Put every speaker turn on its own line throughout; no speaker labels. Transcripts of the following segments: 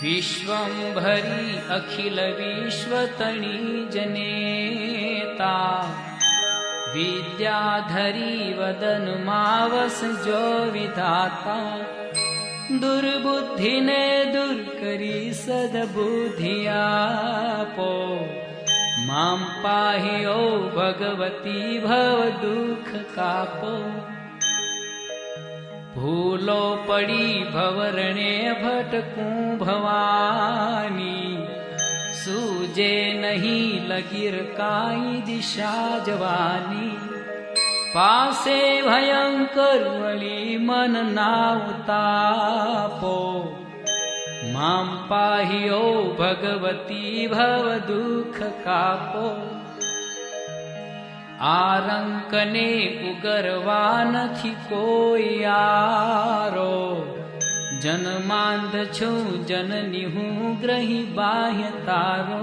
विश्वंभरी अखिल विश्वतणी जनेता विद्याधरी वदन मावस जो विधाता दुर्बुद्धि ने दूर करी सद्बुद्धि आपो मां पाहि ओ भगवती भव दुख कापो भूलो पड़ी भवरणे भटकूं भवानी सूजे नहीं लगिर काई दिशा जवानी पासे भयंकर वली मन नावतापो मां पाहि ओ भगवती भव दुख कापो आरंकने उगरवा नथी कोई यारो जन्मांध छूं जननी हूँ ग्रही बाह्य तारो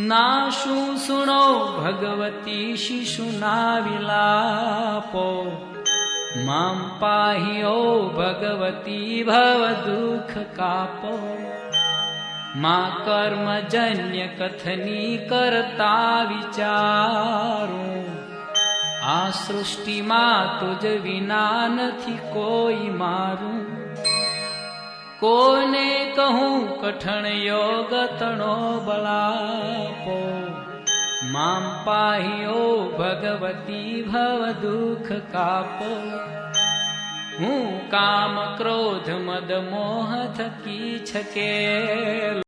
नाशू सुनो भगवती शिशु ना विलापो मां पाहि ओ भगवती भव दुख कापो मां कर्मजन्य कथनी करता विचारूं आ सृष्टि मां तुझ विना नथी कोई मारूं कोने कहूं कठण योग तणो बलापो मां पाहि ओ भगवती भव दुख कापो हूँ काम क्रोध मद मोह थकी छके